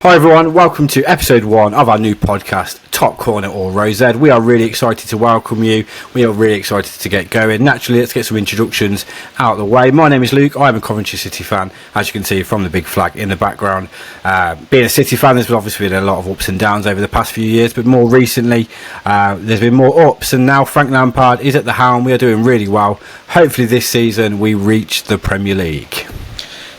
Hi everyone, welcome to episode 1 of our new podcast, Top Corner or Rose Ed. We are really excited to welcome you. We are really excited to get going. Naturally, let's get some introductions out of the way. My name is Luke. I'm a Coventry City fan, as you can see from the big flag in the background. Being a City fan, there's obviously been a lot of ups and downs over the past few years, but more recently, there's been more ups, and now Frank Lampard is at the helm. We are doing really well. Hopefully this season we reach the Premier League.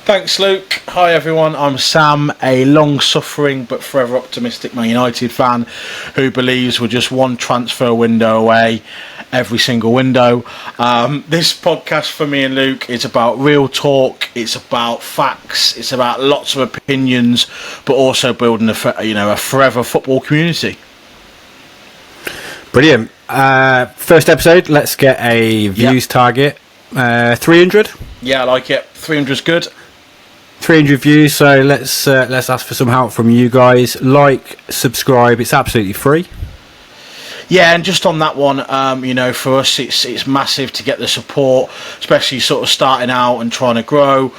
Thanks, Luke. Hi, everyone. I'm Sam, a long-suffering but forever optimistic Man United fan who believes we're just one transfer window away every single window. This podcast for me and Luke is about real talk. It's about facts. It's about lots of opinions, but also building a forever football community. Brilliant. First episode. Let's get a views target. 300. Yeah, I like it. 300 is good. 300 views, so let's ask for some help from you guys. Like, subscribe, it's absolutely free. Yeah, and just on that one, for us, it's massive to get the support, especially sort of starting out and trying to grow.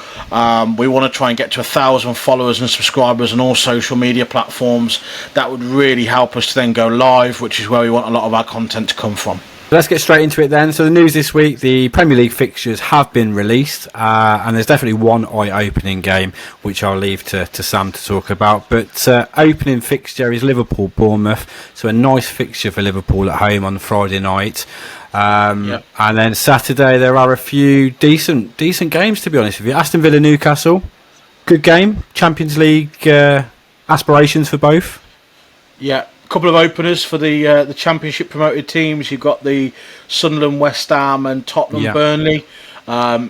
We want to try and get to 1,000 followers and subscribers on all social media platforms. That would really help us to then go live, which is where we want a lot of our content to come from. Let's get straight into it then. So the news this week, the Premier League fixtures have been released, and there's definitely one eye-opening game, which I'll leave to Sam to talk about. But opening fixture is Liverpool-Bournemouth, so a nice fixture for Liverpool at home on Friday night. And then Saturday there are a few decent games, to be honest with you. Aston Villa-Newcastle, good game. Champions League aspirations for both. Yeah. Couple of openers for the Championship promoted teams. You've got the Sunderland, West Ham, and Tottenham, Burnley.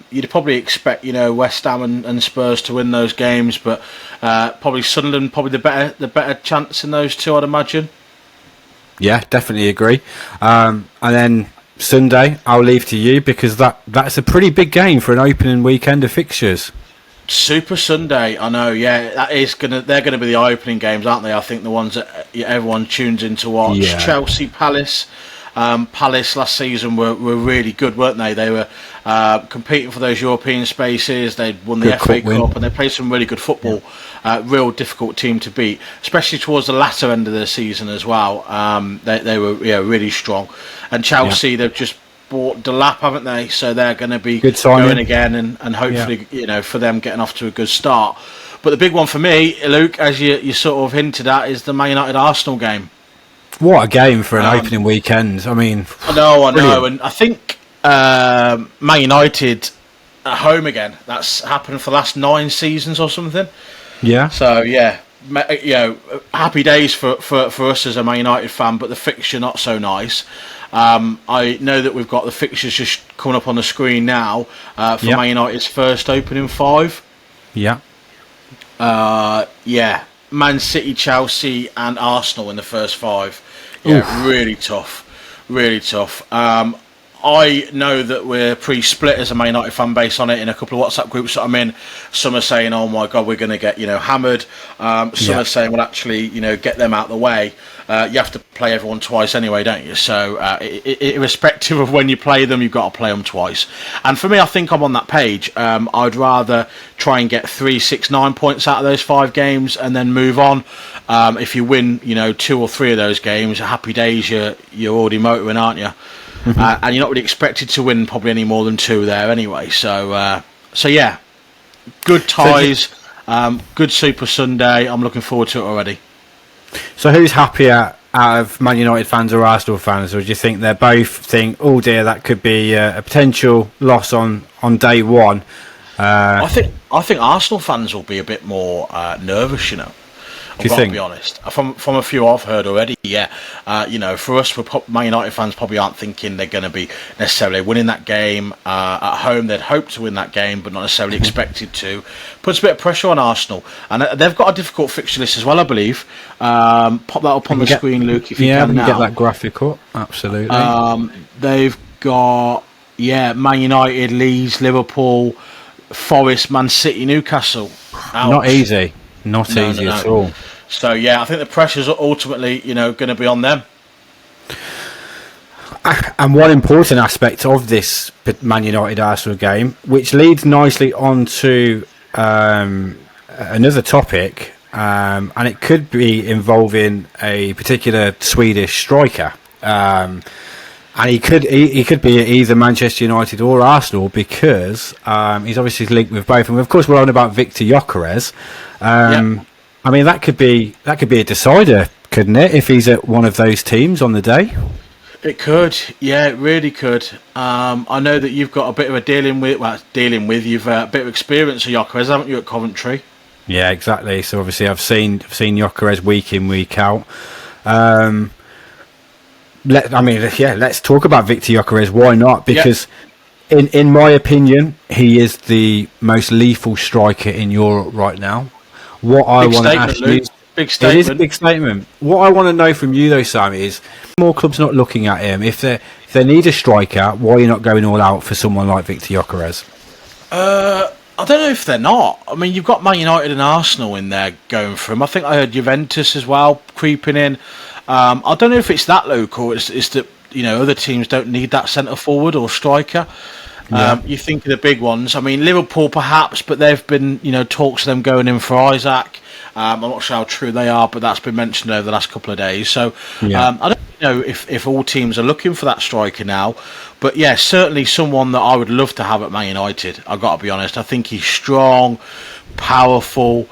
You'd probably expect West Ham and Spurs to win those games, but probably Sunderland the better chance in those two, I'd imagine. Yeah, definitely agree. And then Sunday, I'll leave to you because that's a pretty big game for an opening weekend of fixtures. Super Sunday, I know. Yeah, they're gonna be the eye-opening games, aren't they? I think the ones that everyone tunes in to watch. Yeah. Chelsea, Palace. Palace last season were really good, weren't they? They were competing for those European spaces. They'd won the FA Cup and they played some really good football. Real difficult team to beat, especially towards the latter end of the season as well. They were really strong. And Chelsea, they've just bought Delap, haven't they? So they're going to be going again, and hopefully, for them getting off to a good start. But the big one for me, Luke, as you sort of hinted at, is the Man United Arsenal game. What a game for an opening weekend! I mean, I know, and I think Man United at home again. That's happened for the last 9 seasons or something. Yeah. So happy days for us as a Man United fan, but the fixture not so nice. I know that we've got the fixtures just coming up on the screen now for Man United's first opening 5. Yeah. Man City, Chelsea and Arsenal in the first 5. Yeah, oof. Really tough. I know that we're pretty split as a Man United fan base on it in a couple of WhatsApp groups that I'm in. Some are saying, oh my God, we're going to get, hammered. Some are saying, well, actually, get them out of the way. You have to play everyone twice anyway, don't you? So irrespective of when you play them, you've got to play them twice. And for me, I think I'm on that page. I'd rather try and get 3, 6, 9 points out of those 5 games and then move on. If you win, 2 or 3 of those games, happy days, you're already motoring, aren't you? And you're not really expected to win probably any more than 2 there anyway. So yeah, good ties, good Super Sunday. I'm looking forward to it already. So who's happier out of Man United fans or Arsenal fans, or do you think they're both think, oh dear, that could be a potential loss on day one? I think Arsenal fans will be a bit more nervous, I've got to be honest. From a few I've heard already, for us, Man United fans probably aren't thinking they're going to be necessarily winning that game. At home, they'd hope to win that game, but not necessarily expected to. Puts a bit of pressure on Arsenal. And they've got a difficult fixture list as well, I believe. Pop that up on the screen, Luke, if you can now. Yeah, get that graphic up, absolutely. They've got, Man United, Leeds, Liverpool, Forest, Man City, Newcastle. Ouch. Not easy. Not easy at all. So I think the pressure's ultimately, going to be on them. And one important aspect of this Man United Arsenal game, which leads nicely on to another topic, and it could be involving a particular Swedish striker. And he could be at either Manchester United or Arsenal because he's obviously linked with both. And of course, we're on about Viktor Gyokeres. I mean, that could be a decider, couldn't it? If he's at one of those teams on the day. It could, yeah, it really could. I know that you've got a bit of a you've a bit of experience of Gyokeres, haven't you, at Coventry? Yeah, exactly. So obviously, I've seen Gyokeres week in, week out. Let's talk about Viktor Gyokeres. Why not? Because in my opinion, he is the most lethal striker in Europe right now. What I want to ask you, big statement. It is a big statement. What I want to know from you, though, Sam, is more clubs not looking at him. If they need a striker, why are you not going all out for someone like Viktor Gyokeres? I don't know if they're not. I mean, you've got Man United and Arsenal in there going for him. I think I heard Juventus as well creeping in. I don't know if it's that local. It's that other teams don't need that centre forward or striker. You think of the big ones. I mean, Liverpool perhaps, but they've been talks of them going in for Isaac. I'm not sure how true they are, but that's been mentioned over the last couple of days. So I don't know if all teams are looking for that striker now. But yeah, certainly someone that I would love to have at Man United. I've got to be honest. I think he's strong, powerful.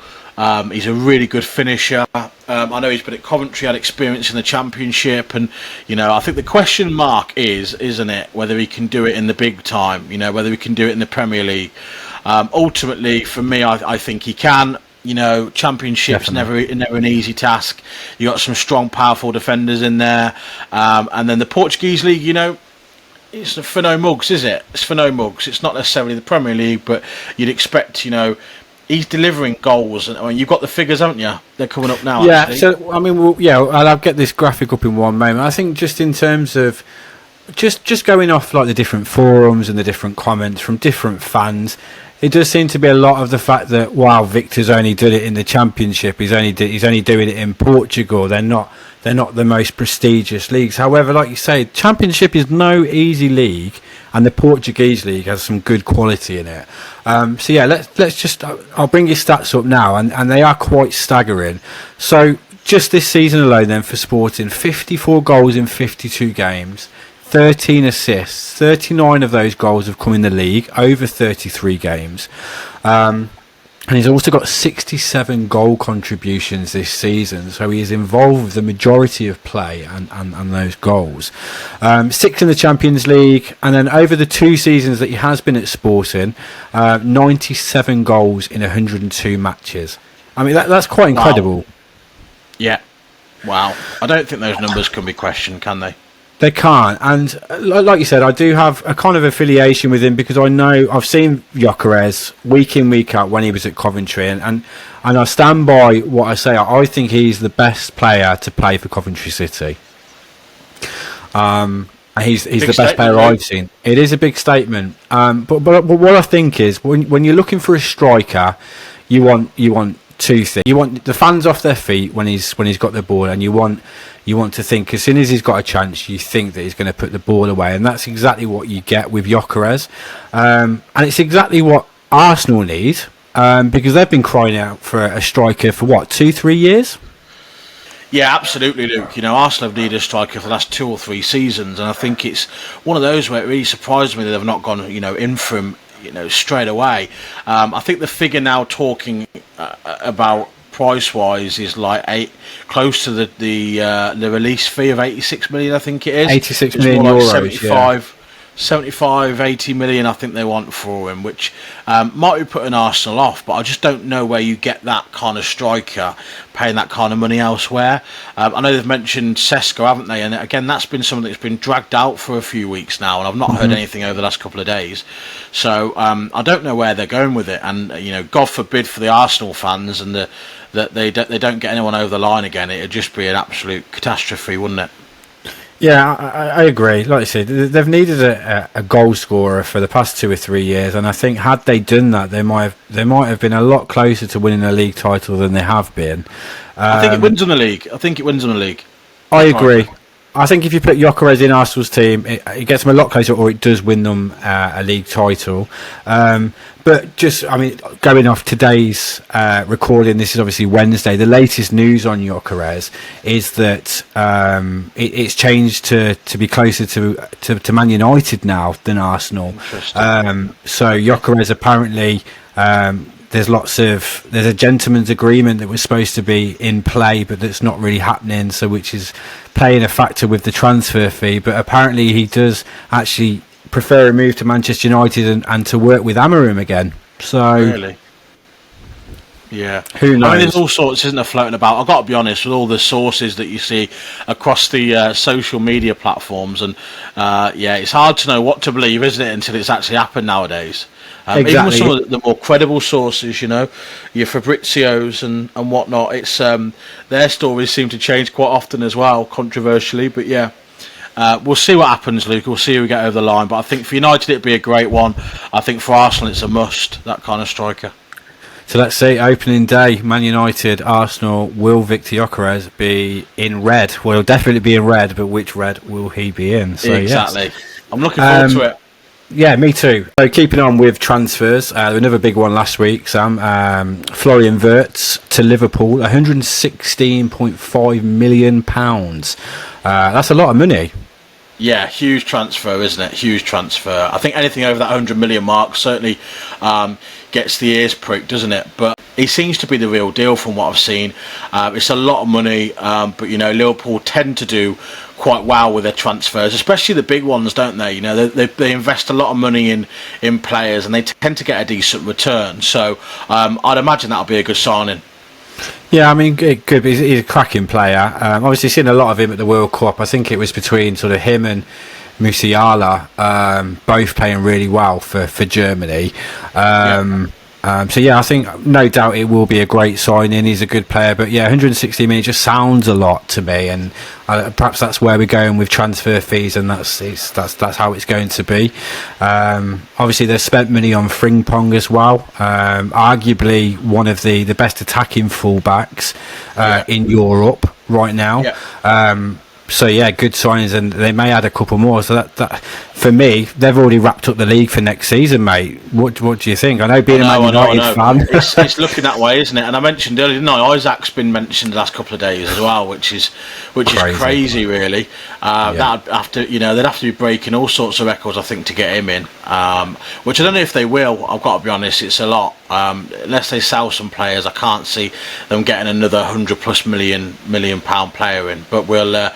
He's a really good finisher. I know he's been at Coventry, had experience in the Championship, and I think the question mark isn't it, whether he can do it in the big time, whether he can do it in the Premier League. Ultimately, for me, I think he can. Championship's never an easy task. You got some strong, powerful defenders in there, and then the Portuguese league, it's for no mugs, is it? It's for no mugs. It's not necessarily the Premier League, but you'd expect, he's delivering goals, and I mean, you've got the figures, haven't you? They're coming up now. Yeah. Actually. So I mean, I'll get this graphic up in one moment. I think just in terms of just going off like the different forums and the different comments from different fans, it does seem to be a lot of the fact that Victor's only did it in the Championship. He's only doing it in Portugal. They're not the most prestigious leagues. However, like you say, Championship is no easy league, and the Portuguese league has some good quality in it. So yeah, let's just. I'll bring your stats up now, and they are quite staggering. So just this season alone, then for Sporting, 54 goals in 52 games. 13 assists, 39 of those goals have come in the league over 33 games. And he's also got 67 goal contributions this season, so he is involved with the majority of play and those goals. 6 in the Champions League, and then over the 2 seasons that he has been at Sporting, 97 goals in 102 matches. I mean, that's quite incredible. Wow. Yeah. Wow. I don't think those numbers can be questioned, can they? They can't, and like you said, I do have a kind of affiliation with him because I know I've seen Gyokeres week in, week out when he was at Coventry, and I stand by what I say. I think he's the best player to play for Coventry City. He's the best player I've seen. It is a big statement, but what I think is when you're looking for a striker, you want 2 things. You want the fans off their feet when he's got the ball, and you want to think as soon as he's got a chance, you think that he's going to put the ball away, and that's exactly what you get with Gyokeres, and it's exactly what Arsenal need, because they've been crying out for a striker for 2-3 years. Yeah, absolutely, Luke. Arsenal have needed a striker for the last 2 or 3 seasons, and I think it's one of those where it really surprised me that they've not gone, in for him, straight away. I think the figure now talking about price-wise is like close to the release fee of 86 million. I think it is 86 million euros. 75, 80 million I think they want for him, which might be putting Arsenal off, but I just don't know where you get that kind of striker paying that kind of money elsewhere. I know they've mentioned Sesko, haven't they? And again, that's been something that's been dragged out for a few weeks now, and I've not heard anything over the last couple of days. So I don't know where they're going with it, and God forbid for the Arsenal fans and that they don't get anyone over the line again. It'd just be an absolute catastrophe, wouldn't it? Yeah, I agree. Like I said, they've needed a goal scorer for the past 2 or 3 years, and I think had they done that, they might have been a lot closer to winning a league title than they have been. I think it wins in the league. I agree. I think if you put Gyokeres in Arsenal's team, it gets them a lot closer, or it does win them a league title. But going off today's recording, this is obviously Wednesday. The latest news on Gyokeres is that it's changed to be closer to Man United now than Arsenal. So Gyokeres apparently. There's a gentleman's agreement that was supposed to be in play, but that's not really happening. So, which is playing a factor with the transfer fee. But apparently, he does actually prefer a move to Manchester United and to work with Amarim again. So, really, yeah, who knows? I mean, there's all sorts, isn't there, floating about. I've got to be honest with all the sources that you see across the social media platforms, and it's hard to know what to believe, isn't it, until it's actually happened nowadays. Exactly. Even with some of the more credible sources, your Fabrizios and whatnot, it's their stories seem to change quite often as well, controversially. But yeah, we'll see what happens, Luke. We'll see who we get over the line. But I think for United it'd be a great one. I think for Arsenal it's a must, that kind of striker. So let's see, opening day, Man United, Arsenal. Will Viktor Gyokeres be in red? Well, he'll definitely be in red, but which red will he be in? So, exactly. Yes. I'm looking forward to it. Yeah, me too. So keeping on with transfers, another big one last week, Sam. Florian Wirtz to Liverpool, £116.5 million. That's a lot of money. Yeah, huge transfer, isn't it? Huge transfer. I think anything over that 100 million mark certainly gets the ears pricked, doesn't it? But he seems to be the real deal from what I've seen. It's a lot of money, but Liverpool tend to do quite well with their transfers, especially the big ones, don't they? They invest a lot of money in players, and they tend to get a decent return. So I'd imagine that'll be a good signing. Yeah, I mean, it could be. He's a cracking player. Obviously, seen a lot of him at the World Cup. I think it was between sort of him and Musiala, both playing really well for Germany. So yeah, I think no doubt it will be a great signing. He's a good player, but yeah, 160 million just sounds a lot to me, and perhaps that's where we're going with transfer fees, and that's how it's going to be. Obviously, they've spent money on Frimpong as well, arguably one of the best attacking fullbacks in Europe right now. So yeah, good signings, and they may add a couple more. So that for me, they've already wrapped up the league for next season, mate. What do you think? I know being a Man United fan, it's looking that way, isn't it? And I mentioned earlier, didn't I? Isaac's been mentioned the last couple of days as well, which is crazy, really. That have to, they'd have to be breaking all sorts of records, I think, to get him in. Which I don't know if they will. I've got to be honest, it's a lot. Unless they sell some players, I can't see them getting another 100+ million pound player in. But we'll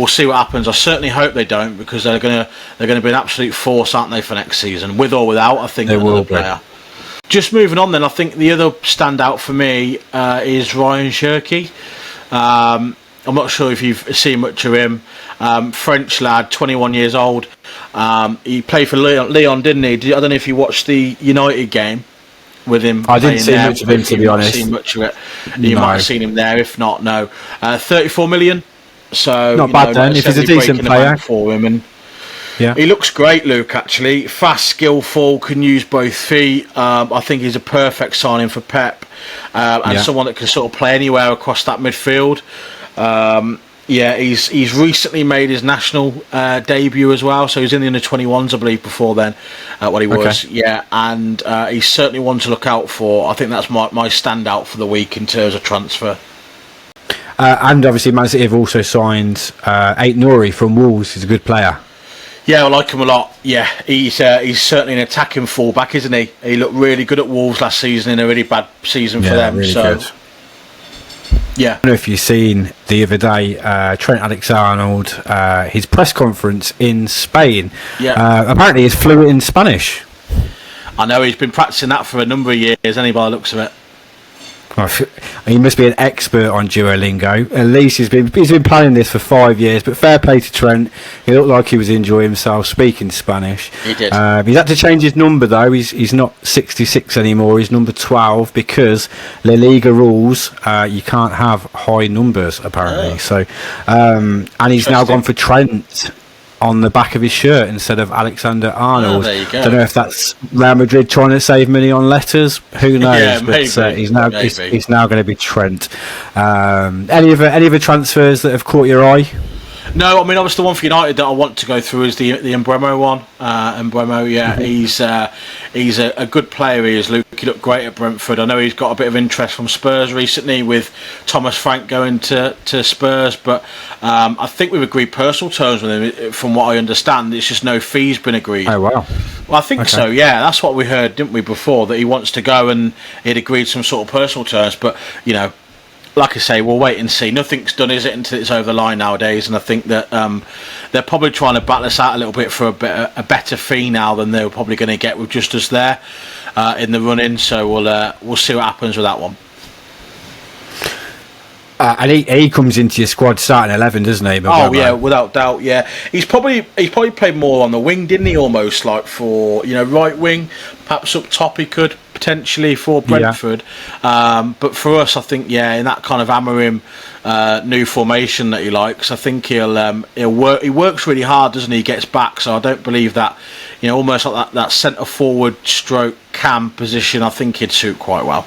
see what happens. I certainly hope they don't, because they're gonna be an absolute force, aren't they, for next season, with or without, I think, another player. Just moving on then, I think the other standout for me is Ryan Cherki. I'm not sure if you've seen much of him. French lad, 21 years old. He played for Lyon, didn't he? I don't know if you watched the United game with him. I didn't see much of him, to be honest. Seen much of it. You might have seen him there. If not, no. 34 million. So not bad then. If he's a decent player for him, and yeah, he looks great, Luke. Actually, fast, skillful, can use both feet. I think he's a perfect signing for Pep, and someone that can sort of play anywhere across that midfield. He's recently made his national debut as well, so he's in the under-21s, I believe, before then. He was, and he's certainly one to look out for. I think that's my standout for the week in terms of transfer. And obviously, Man City have also signed Ait-Nouri from Wolves. He's a good player. Yeah, I like him a lot. Yeah, he's certainly an attacking fullback, isn't he? He looked really good at Wolves last season in a really bad season for them. Really so good. Yeah. I don't know if you've seen the other day Trent Alexander-Arnold, his press conference in Spain. Apparently he's fluent in Spanish. I know, he's been practicing that for a number of years, anybody by the looks of it. He must be an expert on Duolingo. At least he's been planning this for 5 years. But fair play to Trent. He looked like he was enjoying himself speaking Spanish. He did. He's had to change his number though. He's not 66 anymore. He's number 12 because La Liga rules. You can't have high numbers apparently. So, and he's now gone for Trent on the back of his shirt instead of Alexander-Arnold. There you go. Don't know if that's Real Madrid trying to save money on letters. Who knows? But he's now going to be Trent. Any other transfers that have caught your eye? No, I mean, obviously the one for United that I want to go through is the Mbeumo one. Mbeumo, yeah, he's a good player. He is. Luke, he looked great at Brentford. I know he's got a bit of interest from Spurs recently with Thomas Frank going to Spurs, but I think we've agreed personal terms with him. From what I understand, it's just no fees been agreed. Oh wow. Well, I think so. Yeah, that's what we heard, didn't we, before, that he wants to go and he'd agreed some sort of personal terms, but like I say, we'll wait and see. Nothing's done, is it, until it's over the line nowadays? And I think that they're probably trying to battle us out a little bit for a better fee now than they were probably going to get with just us there in the run-in. So we'll see what happens with that one. And he comes into your squad starting 11, doesn't he? Oh yeah, without doubt. Yeah, he's probably played more on the wing, didn't he? Almost like for right wing, perhaps up top he could potentially for Brentford. Yeah. But for us, I think in that kind of Amorim new formation that he likes, I think he'll work. He works really hard, doesn't he? He gets back, so I don't believe that almost like that centre forward stroke cam position. I think he'd suit quite well.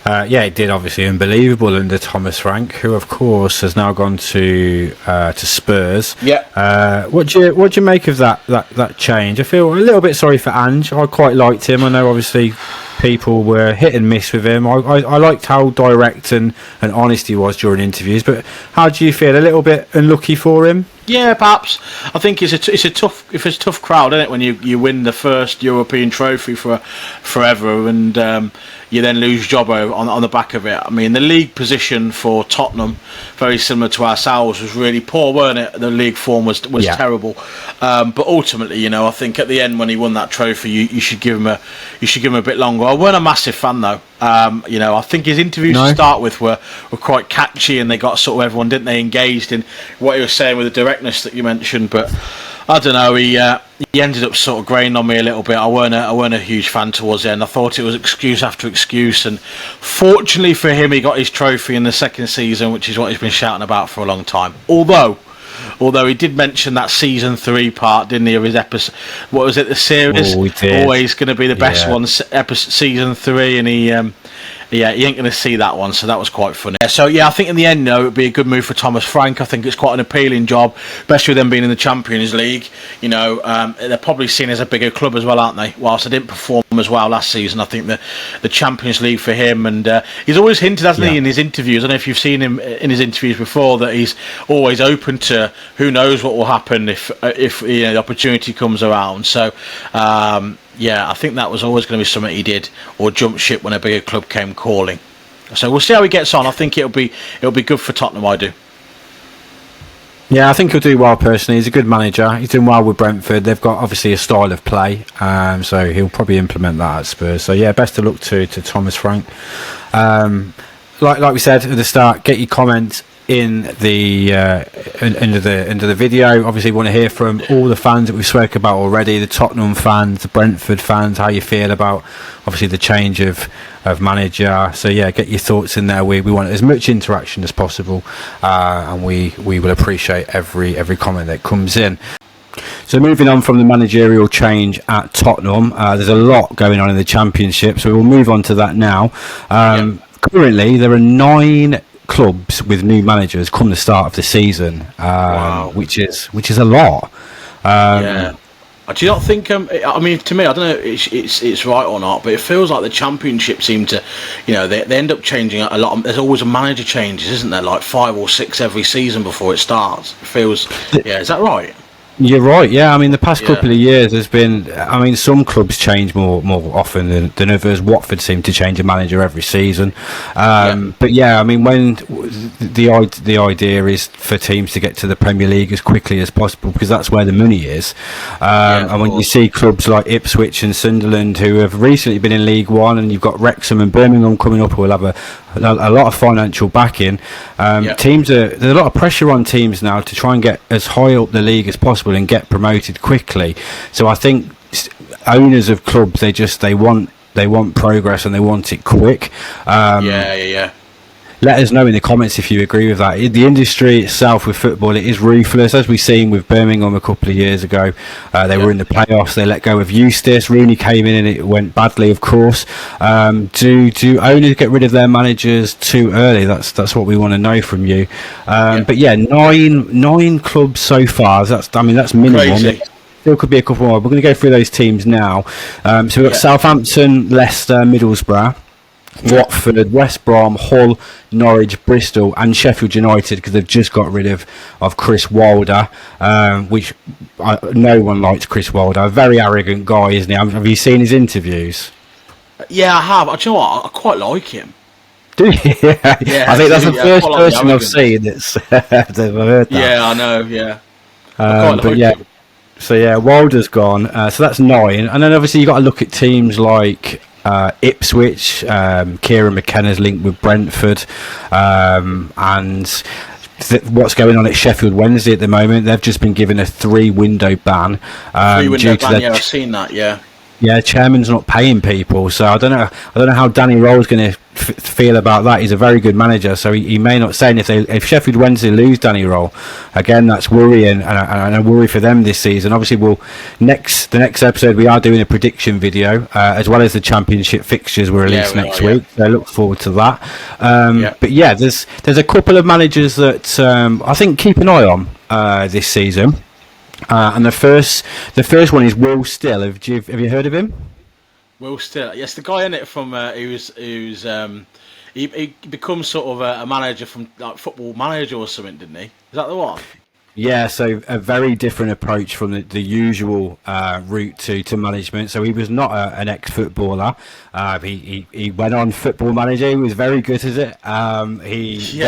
It did, obviously unbelievable under Thomas Frank, who of course has now gone to Spurs. Yeah. What do you make of that change? I feel a little bit sorry for Ange. I quite liked him. I know obviously people were hit and miss with him. I liked how direct and honest he was during interviews. But how do you feel? A little bit unlucky for him? Yeah, perhaps. I think it's a tough crowd, isn't it, when you win the first European trophy for forever and you then lose job on the back of it. I mean, the league position for Tottenham, very similar to ourselves, was really poor, weren't it? The league form was terrible. But ultimately, I think at the end when he won that trophy, you should give him a bit longer. I weren't a massive fan though. I think his interviews to start with were quite catchy, and they got sort of everyone, didn't they, engaged in what he was saying with the directness that you mentioned. But I don't know, he ended up sort of graining on me a little bit. I weren't a huge fan towards the end. I thought it was excuse after excuse, and fortunately for him, he got his trophy in the second season, which is what he's been shouting about for a long time. Although he did mention that season 3 part, didn't he, of his episode? What was it, the series? Always going to be the best one, season 3, and he ain't going to see that one, so that was quite funny. So I think in the end, it would be a good move for Thomas Frank. I think it's quite an appealing job, especially with them being in the Champions League. They're probably seen as a bigger club as well, aren't they? Whilst they didn't perform as well last season, I think the Champions League for him, and he's always hinted, hasn't he, in his interviews. I don't know if you've seen him in his interviews before, that he's always open to who knows what will happen if the opportunity comes around. So I think that was always going to be something he did, or jump ship when a bigger club came calling. So we'll see how he gets on. I think it'll be good for Tottenham. I do. Yeah, I think he'll do well personally. He's a good manager. He's doing well with Brentford. They've got obviously a style of play, so he'll probably implement that at Spurs. So best of luck to Thomas Frank. Like we said at the start, get your comments in the under the video. Obviously, we want to hear from all the fans that we've spoken about already, the Tottenham fans, the Brentford fans, how you feel about obviously the change of manager. So get your thoughts in there. We want as much interaction as possible, and we will appreciate every comment that comes in. So moving on from the managerial change at Tottenham, there's a lot going on in the Championship, so we'll move on to that now. Currently there are 9 clubs with new managers come the start of the season, which is a lot. Do you not think? I mean, to me, I don't know if it's right or not, but it feels like the Championship seem to, they end up changing a lot. There's always a manager changes, isn't there? Like 5 or 6 every season before it starts. It feels. Is that right? You're right, I mean, the past couple of years there's been, some clubs change more often than others. Watford seem to change a manager every season. But when the idea is for teams to get to the Premier League as quickly as possible, because that's where the money is. And when you see clubs like Ipswich and Sunderland, who have recently been in League One, and you've got Wrexham and Birmingham coming up, who will have a lot of financial backing. There's a lot of pressure on teams now to try and get as high up the league as possible and get promoted quickly. So I think owners of clubs, they want progress and they want it quick. Let us know in the comments if you agree with that. The industry itself with football, it is ruthless, as we've seen with Birmingham a couple of years ago. They were in the playoffs. They let go of Eustace. Rooney came in and it went badly, of course. Do owners get rid of their managers too early? That's what we want to know from you. But yeah, nine clubs so far. That's minimum. Crazy. Still could be a couple more. We're going to go through those teams now. So we've got Southampton, Leicester, Middlesbrough, Watford, West Brom, Hull, Norwich, Bristol and Sheffield United, because they've just got rid of Chris Wilder, which no one likes Chris Wilder. A very arrogant guy, isn't he? Have you seen his interviews? Yeah, I have. Do you know what? I quite like him. Do you? Yeah, I think that's the first person I've seen that's I've heard that. Yeah, I know, yeah. But yeah. Him. So yeah, Wilder's gone. So that's 9. And then obviously you've got to look at teams like Ipswich. Kieran McKenna's linked with Brentford, and what's going on at Sheffield Wednesday at the moment? They've just been given a 3-window ban. 3-window ban. Yeah, I've seen that. Yeah. Yeah, chairman's not paying people, so I don't know how Danny Roll's going to feel about that. He's a very good manager, so he may not say. And if Sheffield Wednesday lose Danny Roll, again, that's worrying, and I worry for them this season. Obviously, the next episode we are doing a prediction video, as well as the Championship fixtures were released next week. So I look forward to that. But yeah, there's a couple of managers that I think keep an eye on this season. And the first one is Will Still. Have you heard of him? Will Still, yes, the guy in it from he becomes sort of a manager from like Football Manager or something, didn't he? Is that the one? Yeah, so a very different approach from the usual route to management. So he was not an ex-footballer. He went on Football Manager. He was very good at it. Crazy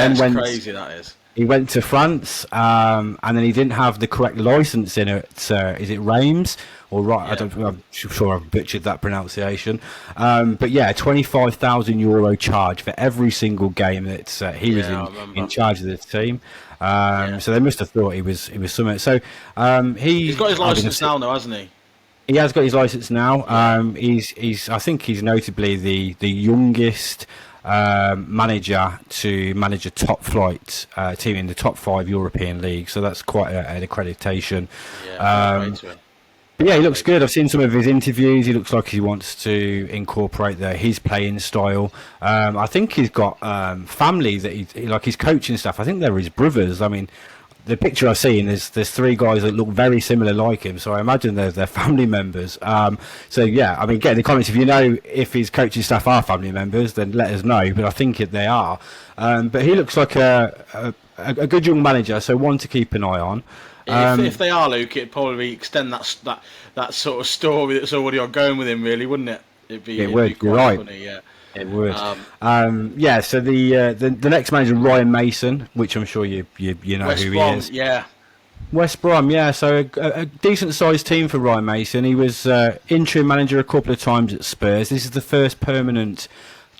that is. He went to France, and then he didn't have the correct license in it. Is it Reims or right? Yeah. I'm sure I've butchered that pronunciation. But yeah, €25,000 charge for every single game that he was in charge of the team. So they must have thought he was something. So he's got his license now, though, hasn't he? He has got his license now. I think he's notably the youngest manager to manage a top flight team in the top 5 European leagues, so that's quite an accreditation. But yeah, he looks good. I've seen some of his interviews. He looks like he wants to incorporate his playing style. I think he's got family that he like his coaching staff. I think they're his brothers. I mean, the picture I've seen, there's 3 guys that look very similar like him, so I imagine they're family members. So yeah, I mean, get in the comments if you know if his coaching staff are family members, then let us know. But I think they are. But he looks like a good young manager, so one to keep an eye on. If they are, Luke, it'd probably extend that sort of story that's already ongoing with him, really, wouldn't it? It would. You're right. Funny, yeah. It would. So the next manager, Ryan Mason, which I'm sure you know West who Brom, he is. Yeah. West Brom, yeah. So a decent sized team for Ryan Mason. He was interim manager a couple of times at Spurs. This is the first permanent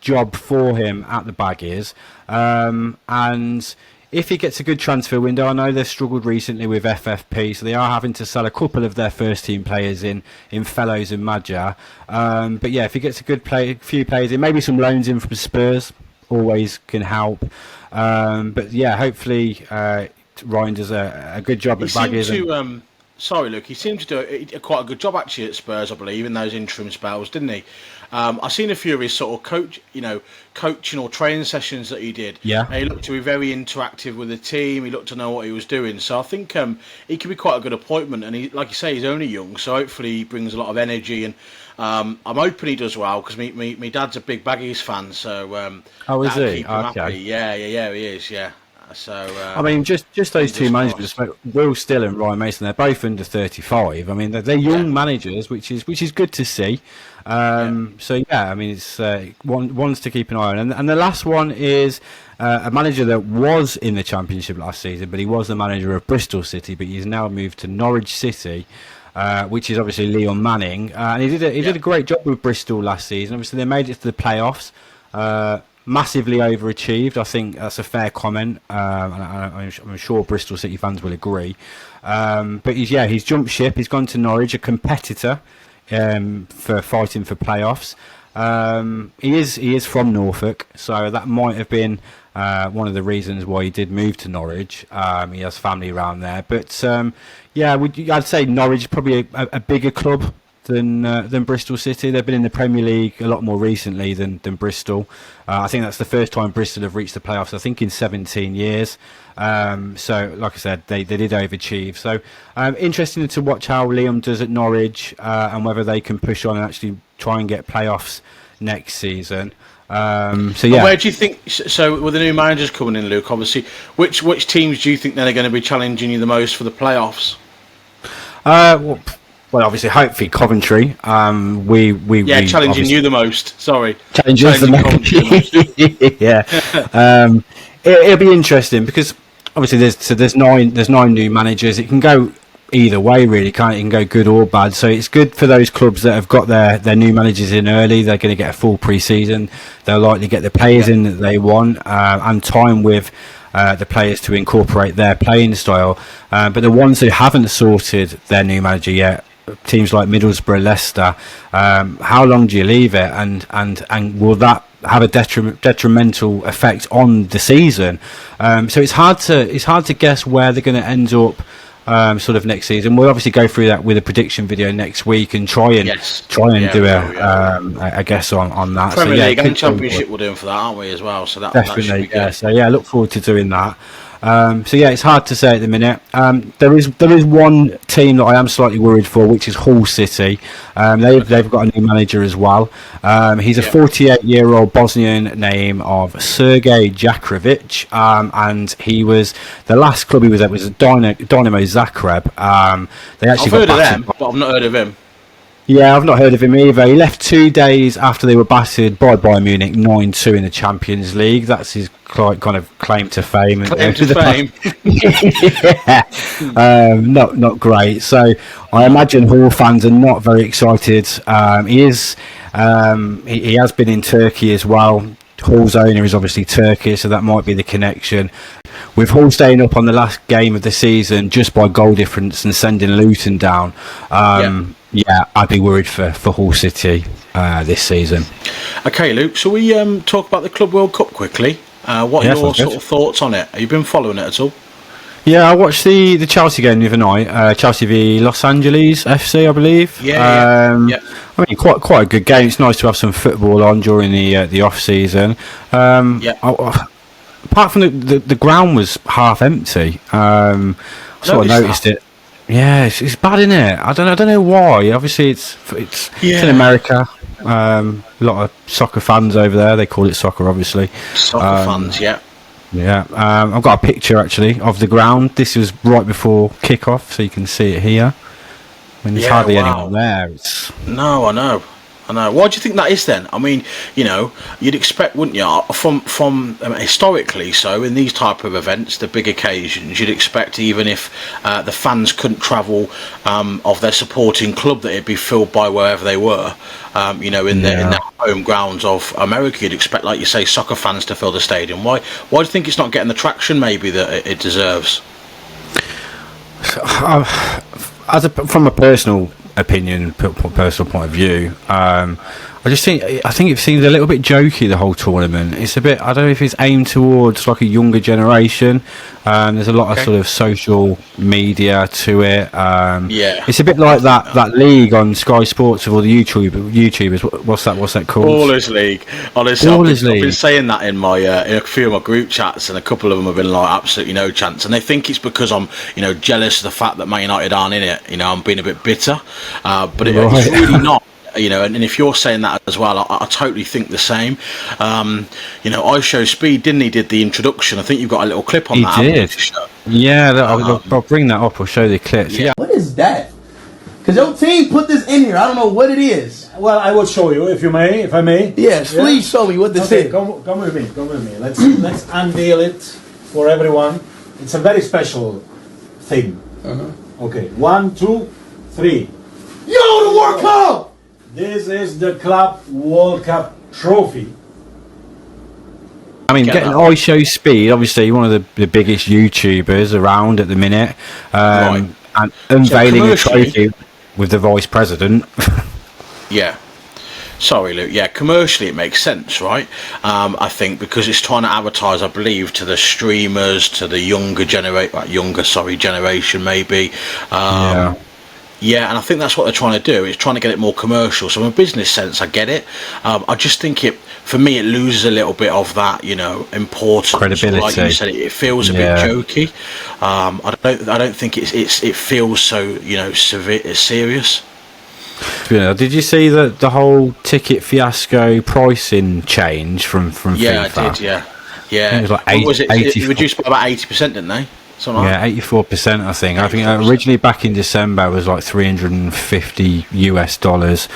job for him at the Baggies, and if he gets a good transfer window, I know they've struggled recently with FFP, so they are having to sell a couple of their first team players in Fellows and Madja. But yeah, if he gets a few players in, maybe some loans in from Spurs, always can help. But yeah, hopefully Ryan does a good job at Baggies. Sorry, Luke. He seemed to do quite a good job actually at Spurs, I believe, in those interim spells, didn't he? I've seen a few of his sort of coaching or training sessions that he did. Yeah. And he looked to be very interactive with the team. He looked to know what he was doing. So I think he could be quite a good appointment. And he, like you say, he's only young, so hopefully he brings a lot of energy. And I'm hoping he does well because me dad's a big Baggies fan. So is he? Keep him happy. Yeah, he is. Yeah. So I mean, just those two managers, Will Still and Ryan Mason, they're both under 35. I mean, they're young managers, which is good to see. So yeah, I mean, it's one's to keep an eye on, and the last one is a manager that was in the Championship last season, but he was the manager of Bristol City, but he's now moved to Norwich City. Which is obviously Leon Manning, and he did a great job with Bristol last season. Obviously, they made it to the playoffs. Massively overachieved. I think that's a fair comment. I'm sure Bristol City fans will agree. But he's jumped ship. He's gone to Norwich, a competitor for fighting for playoffs. He is from Norfolk, so that might have been one of the reasons why he did move to Norwich. He has family around there, but I'd say Norwich is probably a bigger club than Bristol City. They've been in the Premier League a lot more recently than Bristol. I think that's the first time Bristol have reached the playoffs, I think, in 17 years. So, like I said, they did overachieve. So, interesting to watch how Liam does at Norwich and whether they can push on and actually try and get playoffs next season. Where do you think? So, with the new managers coming in, Luke, obviously, which teams do you think they're going to be challenging you the most for the playoffs? Well, obviously, hopefully Coventry. We challenging you the most. Sorry, challenging Coventry the most. Yeah, it'll be interesting because obviously there's nine new managers. It can go either way, really. It can go good or bad. So it's good for those clubs that have got their new managers in early. They're going to get a full pre-season. They'll likely get the players in that they want and time with the players to incorporate their playing style. But the ones who haven't sorted their new manager yet, teams like Middlesbrough, Leicester, how long do you leave it, and will that have a detrimental effect on the season? So it's hard to guess where they're going to end up sort of next season. We'll obviously go through that with a prediction video next week and try and do a guess on that. Premier League and Championship we're doing for that, aren't we, as well? So that definitely, that should be good. Yeah. So I look forward to doing that. It's hard to say at the minute. There is one team that I am slightly worried for, which is Hull City. They've got a new manager as well. He's a 48-year-old Bosnian name of Sergei Jakovic, and he was the last club he was at was Dynamo Zagreb. I've heard of them, but I've not heard of him. Yeah, I've not heard of him either. He left 2 days after they were battered by Bayern Munich 9-2 in the Champions League. That's his kind of claim to fame. Not great. So I imagine Hull fans are not very excited. He has been in Turkey as well. Hull's owner is obviously Turkish, so that might be the connection. With Hull staying up on the last game of the season just by goal difference and sending Luton down, I'd be worried for Hull City this season. Okay, Luke, shall we talk about the Club World Cup quickly? What are your sort of thoughts on it? Have you been following it at all? Yeah, I watched the Chelsea game the other night. Chelsea v Los Angeles FC, I believe. Yeah. I mean, quite a good game. It's nice to have some football on during the off season. Apart from the ground was half empty. I noticed it. Yeah, it's bad, isn't it? I don't know why. Obviously, it's in America. A lot of soccer fans over there. They call it soccer, obviously. Soccer fans, yeah. Yeah, I've got a picture actually of the ground. This was right before kick-off, so you can see it here. I mean, there's hardly anyone there. No, I know. Why do you think that is then? I mean, you'd expect, wouldn't you, from historically, so in these type of events, the big occasions, you'd expect even if the fans couldn't travel of their supporting club, that it'd be filled by wherever they were. In the home grounds of America, you'd expect, like you say, soccer fans to fill the stadium. Why do you think it's not getting the traction maybe that it deserves? From a personal opinion, personal point of view, I think it seems a little bit jokey, the whole tournament. It's a bit, I don't know if it's aimed towards like a younger generation. There's a lot of sort of social media to it. It's a bit like that league on Sky Sports with all the YouTubers. What's that called? Ballers League. Honestly, I've been saying that in a few of my group chats, and a couple of them have been like, absolutely no chance. And they think it's because I'm jealous of the fact that Man United aren't in it. I'm being a bit bitter, but it's really not. And if you're saying that as well, I totally think the same. I Show Speed, didn't he? Did the introduction? I think you've got a little clip on that. He did. Yeah, I'll bring that up. I'll show the clips. Yeah. What is that? Because your team put this in here. I don't know what it is. Well, I will show you, if I may. Yes, please show me what this is. Come with me. Let's unveil it for everyone. It's a very special thing. Okay, 1, 2, 3. Yo, the World Cup! This is the Club World Cup trophy. I mean, getting I Show Speed, obviously one of the biggest YouTubers around at the minute, and unveiling a trophy with the vice president. Sorry, Luke. Yeah, commercially it makes sense, right? I think because it's trying to advertise, I believe, to the streamers, to the generation, maybe. Yeah, and I think that's what they're trying to do. It's trying to get it more commercial. So, in a business sense, I get it. I just think for me, it loses a little bit of that, importance, credibility. Like you said, it feels a bit jokey. I don't think it feels so, serious. Did you see the whole ticket fiasco pricing change from FIFA? Yeah, I did. Yeah. It was like it reduced by about 80%, didn't they? Yeah, 84%. I think. 84%. I think originally back in December it was like $350,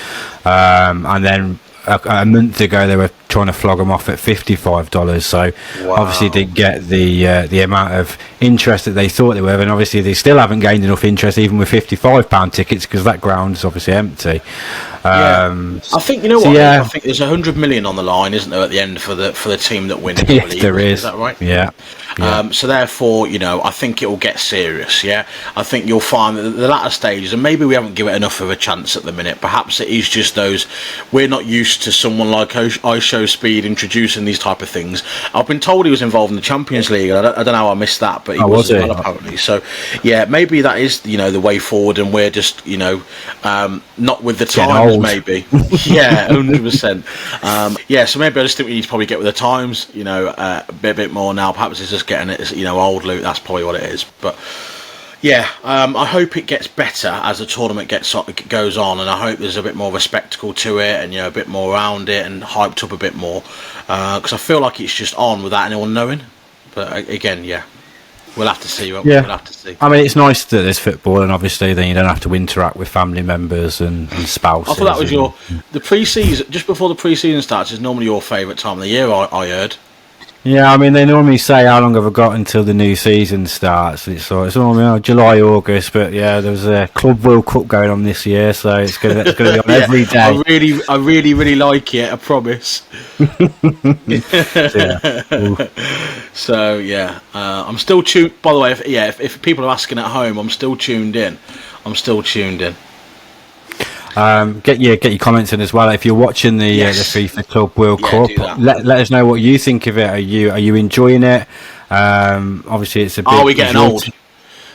and then a month ago they were trying to flog them off at $55. So obviously didn't get the amount of interest that they thought they were, and obviously they still haven't gained enough interest even with £55 tickets because that ground's obviously empty. I think I think there's 100 million on the line, isn't there, at the end for the team that wins? Yes, there is. Is that right? Yeah. So therefore, I think it will get serious. Yeah, I think you'll find that the latter stages, and maybe we haven't given it enough of a chance at the minute. Perhaps it is just those we're not used to someone like iShow Speed introducing these type of things. I've been told he was involved in the Champions League. I don't know how I missed that, but he was as well, apparently. So yeah, maybe that is the way forward, and we're just not with the times. Maybe. Yeah, 100%. So maybe I just think we need to probably get with the times. A bit more now. Perhaps it's just getting it, old Luke. That's probably what it is. But yeah, I hope it gets better as the tournament goes on, and I hope there's a bit more of a spectacle to it, and a bit more around it, and hyped up a bit more. Because I feel like it's just on without anyone knowing. But again, yeah. We'll have to see. We'll have to see. I mean, it's nice that there's football, and obviously then you don't have to interact with family members and spouses. I thought that was the pre-season. Just before the pre-season starts is normally your favourite time of the year. I heard. Yeah, I mean, they normally say how long have I got until the new season starts. It's normally July, August, but yeah, there's a Club World Cup going on this year, so it's going to be on every day. I really like it. I promise. So yeah, I'm still tuned. By the way, if people are asking at home, I'm still tuned in. Get your comments in as well. If you're watching the FIFA Club World Cup, let us know what you think of it. Are you enjoying it? Obviously, it's a bit. Are we getting old?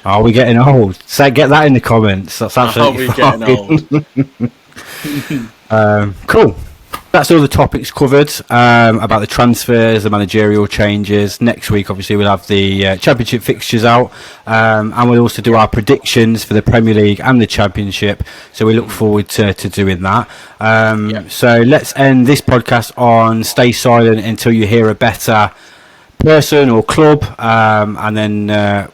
Are we getting old? So get that in the comments. That's absolutely fine. Are we getting old? Cool. That's all the topics covered about the transfers, the managerial changes. Next week, obviously, we'll have the Championship fixtures out, and we'll also do our predictions for the Premier League and the Championship. So we look forward to doing that. So let's end this podcast on stay silent until you hear a better person or club, and then that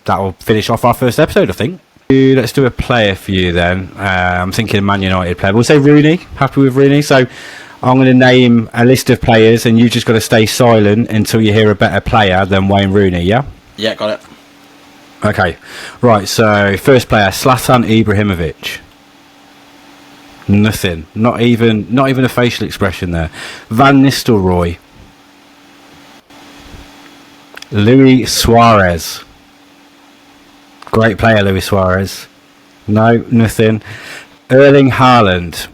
will finish off our first episode, I think. Let's do a player for you then. I'm thinking Man United player. We'll say Rooney. Happy with Rooney. So I'm going to name a list of players, and you just got to stay silent until you hear a better player than Wayne Rooney. Yeah. Yeah, got it. Okay. Right. So first player, Zlatan Ibrahimovic. Nothing. Not even a facial expression there. Van Nistelrooy. Luis Suarez. Great player, Luis Suarez. No, nothing. Erling Haaland.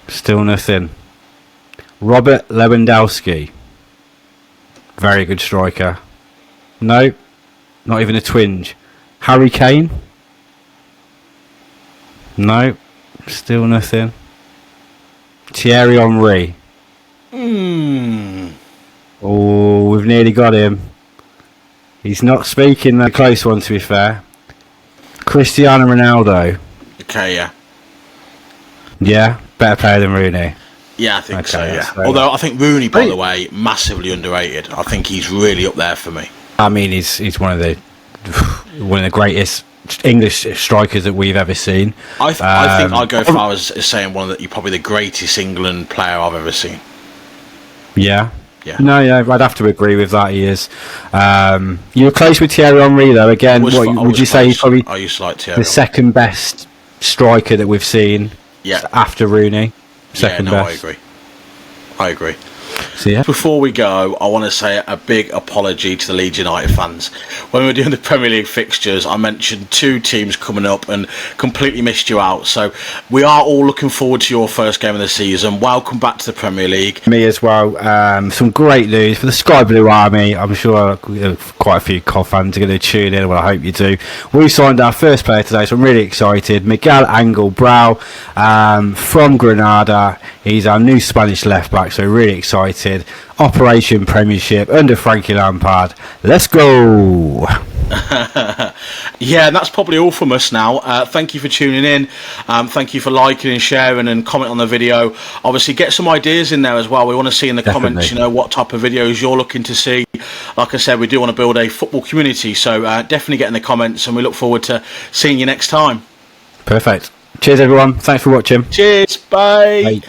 Still nothing. Robert Lewandowski. Very good striker. No, not even a twinge. Harry Kane. No, still nothing. Thierry Henry. Oh, we've nearly got him. He's not speaking the close one, to be fair. Cristiano Ronaldo. Okay, yeah. Yeah, better player than Rooney. Yeah, I think so, yeah. Although I think Rooney, by the way, massively underrated. I think he's really up there for me. I mean, he's one of the greatest English strikers that we've ever seen. I think I'd go far as saying probably the greatest England player I've ever seen. Yeah. Yeah. No, yeah, I'd have to agree with that. He is. You were close with Thierry Henry, though. Again, would you say he's probably the second best striker that we've seen? Yeah. After Rooney, second best. I agree. So yeah. Before we go, I want to say a big apology to the Leeds United fans. When we were doing the Premier League fixtures, I mentioned 2 teams coming up and completely missed you out. So we are all looking forward to your first game of the season. Welcome back to the Premier League. Me as well. Some great news for the Sky Blue Army. I'm sure quite a few Cov fans are going to tune in. Well, I hope you do. We signed our first player today, so I'm really excited. Miguel Angel Brau from Granada. He's our new Spanish left back, so really excited. Operation Premiership under Frankie Lampard. Let's go. Yeah, that's probably all from us now. Thank you for tuning in. Thank you for liking and sharing and comment on the video. Obviously, get some ideas in there as well. We want to see in the comments, what type of videos you're looking to see. Like I said, we do want to build a football community, so definitely get in the comments, and we look forward to seeing you next time. Perfect. Cheers, everyone. Thanks for watching. Cheers. Bye. Bye.